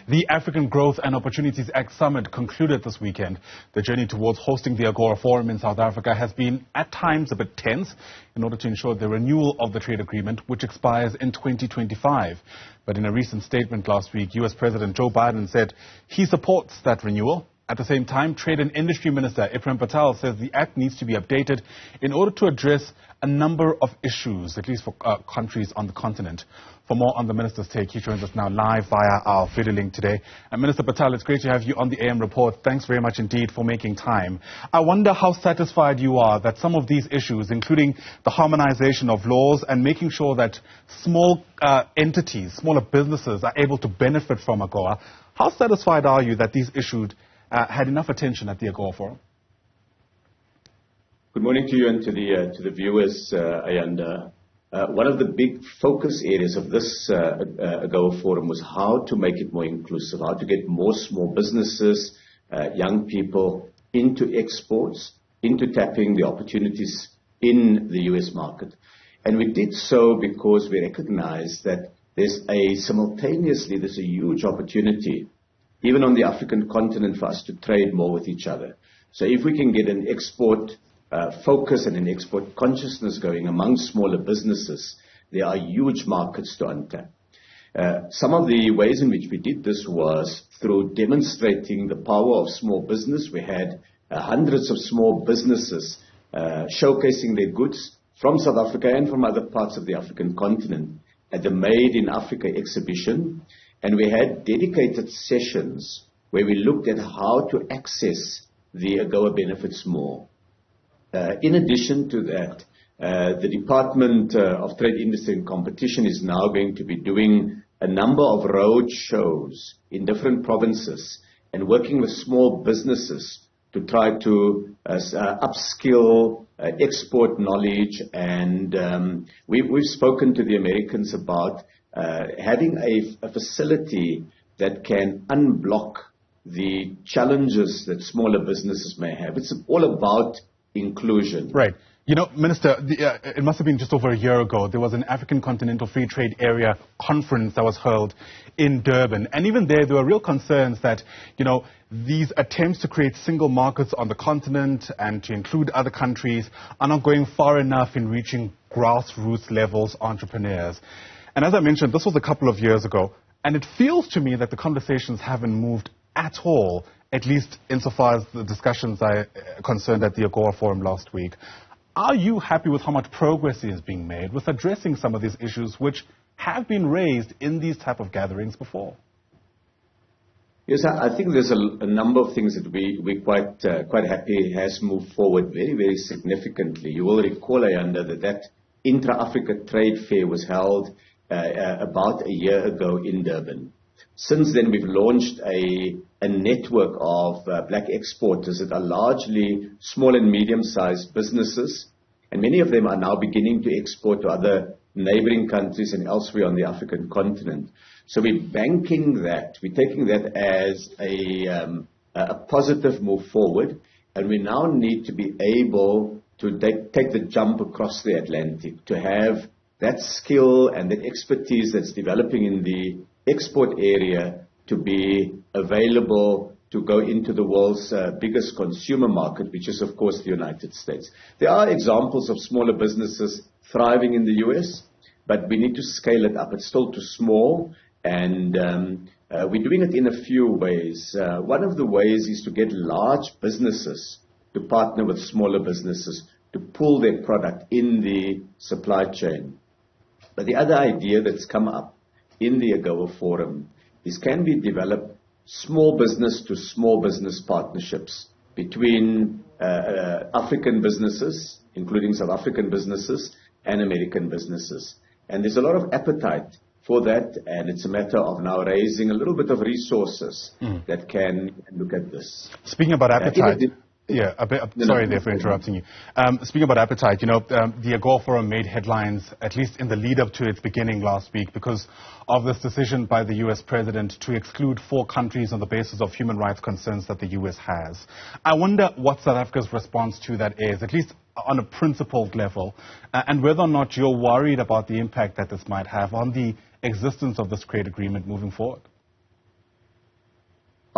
The African Growth and Opportunities Act Summit concluded this weekend. The journey towards hosting the AGOA Forum in South Africa has been at times a bit tense in order to ensure the renewal of the trade agreement, which expires in 2025. But in a recent statement last week, US President Joe Biden said he supports that renewal. At the same time, Trade and Industry Minister Ebrahim Patel says the act needs to be updated in order to address a number of issues, at least for countries on the continent. For more on the minister's take, he joins us now live via our video link today. And Minister Patel, it's great to have you on the AM report. Thanks very much indeed for making time. I wonder how satisfied you are that some of these issues, including the harmonization of laws and making sure that small entities, smaller businesses are able to benefit from AGOA, how satisfied are you that these issues had enough attention at the AGOA Forum? Good morning to you and to the viewers, Ayanda. One of the big focus areas of this AGOA Forum was how to make it more inclusive, how to get more small businesses, young people into exports, into tapping the opportunities in the US market. And we did so because we recognize that there's a huge opportunity even on the African continent for us to trade more with each other. So if we can get an export focus and an export consciousness going among smaller businesses, there are huge markets to untap. Some of the ways in which we did this was through demonstrating the power of small business. We had hundreds of small businesses showcasing their goods from South Africa and from other parts of the African continent at the Made in Africa exhibition. And we had dedicated sessions where we looked at how to access the AGOA benefits more. In addition to that, the Department of Trade, Industry and Competition is now going to be doing a number of road shows in different provinces and working with small businesses to try to upskill, export knowledge. And we've spoken to the Americans about having a facility that can unblock the challenges that smaller businesses may have. It's all about inclusion. Right. You know, Minister, it must have been just over a year ago, there was an African Continental Free Trade Area conference that was held in Durban. And even there were real concerns that, you know, these attempts to create single markets on the continent and to include other countries are not going far enough in reaching grassroots levels entrepreneurs. And as I mentioned, this was a couple of years ago, and it feels to me that the conversations haven't moved at all, at least insofar as the discussions are concerned at the AGOA Forum last week. Are you happy with how much progress is being made with addressing some of these issues which have been raised in these type of gatherings before? Yes, I think there's a number of things that we're quite happy has moved forward very, very significantly. You will recall, Ayanda, that intra-Africa trade fair was held about a year ago in Durban. Since then, we've launched a network of black exporters that are largely small and medium-sized businesses, and many of them are now beginning to export to other neighboring countries and elsewhere on the African continent. So we're banking that. We're taking that as a positive move forward, and we now need to be able to take the jump across the Atlantic, to have that skill and that expertise that's developing in the export area to be available to go into the world's biggest consumer market, which is, of course, the United States. There are examples of smaller businesses thriving in the US, but we need to scale it up. It's still too small, and we're doing it in a few ways. One of the ways is to get large businesses to partner with smaller businesses to pull their product in the supply chain. But the other idea that's come up in the AGOA Forum is, can we develop small business to small business partnerships between African businesses, including South African businesses, and American businesses. And there's a lot of appetite for that, and it's a matter of now raising a little bit of resources that can look at this. Speaking about appetite... sorry there for interrupting you. Speaking about appetite, you know, the AGOA Forum made headlines, at least in the lead-up to its beginning last week, because of this decision by the U.S. president to exclude 4 countries on the basis of human rights concerns that the U.S. has. I wonder what South Africa's response to that is, at least on a principled level, and whether or not you're worried about the impact that this might have on the existence of this trade agreement moving forward.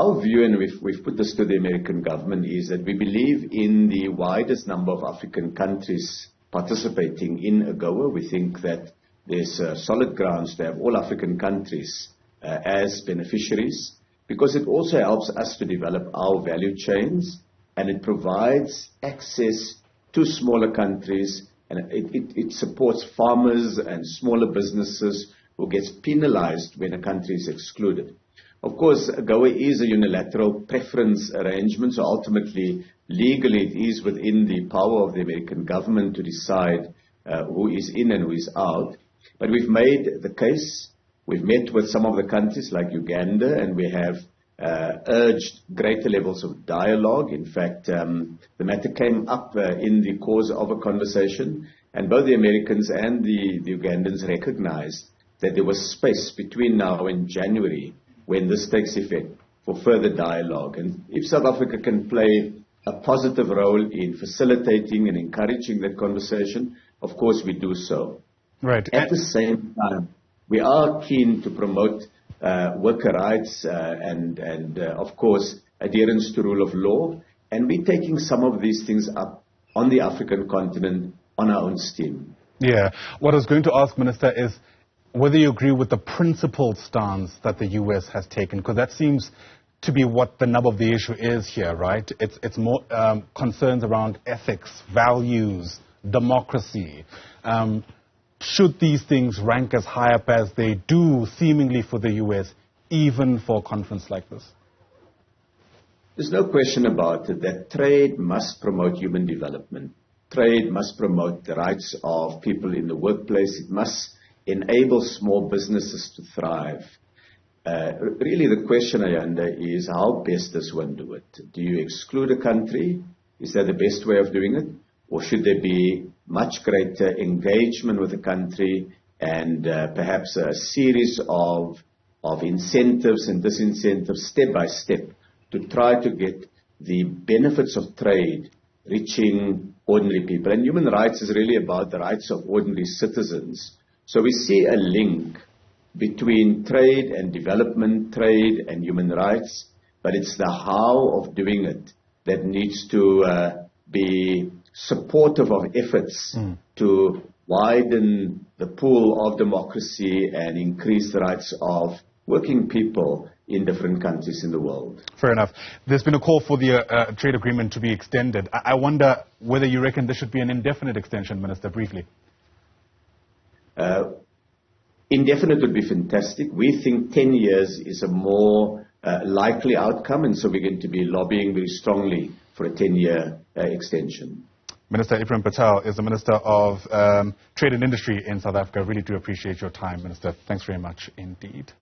Our view, and we've put this to the American government, is that we believe in the widest number of African countries participating in AGOA. We think that there's solid grounds to have all African countries as beneficiaries, because it also helps us to develop our value chains, and it provides access to smaller countries, and it supports farmers and smaller businesses who gets penalized when a country is excluded. Of course, AGOA is a unilateral preference arrangement, so ultimately, legally, it is within the power of the American government to decide who is in and who is out. But we've made the case. We've met with some of the countries like Uganda, and we have urged greater levels of dialogue. In fact, the matter came up in the course of a conversation, and both the Americans and the Ugandans recognized that there was space between now and January when this takes effect for further dialogue. And if South Africa can play a positive role in facilitating and encouraging that conversation, of course we do so. Right. At the same time, we are keen to promote worker rights and of course, adherence to rule of law. And we're taking some of these things up on the African continent on our own steam. Yeah. What I was going to ask, Minister, is whether you agree with the principled stance that the U.S. has taken, because that seems to be what the nub of the issue is here, right? It's more concerns around ethics, values, democracy. Should these things rank as high up as they do, seemingly for the U.S., even for a conference like this? There's no question about it that trade must promote human development. Trade must promote the rights of people in the workplace. It must enable small businesses to thrive. Really, the question, Ayanda, is how best does one do it? Do you exclude a country? Is that the best way of doing it? Or should there be much greater engagement with the country and perhaps a series of incentives and disincentives step by step to try to get the benefits of trade reaching ordinary people? And human rights is really about the rights of ordinary citizens. So we see a link between trade and development, trade and human rights, but it's the how of doing it that needs to be supportive of efforts to widen the pool of democracy and increase the rights of working people in different countries in the world. Fair enough. There's been a call for the trade agreement to be extended. I wonder whether you reckon there should be an indefinite extension, Minister, briefly. Indefinite would be fantastic. We think 10 years is a more likely outcome, and so we're going to be lobbying very strongly for a 10-year extension. Minister Ebrahim Patel is the Minister of Trade and Industry in South Africa. I really do appreciate your time, Minister. Thanks very much indeed.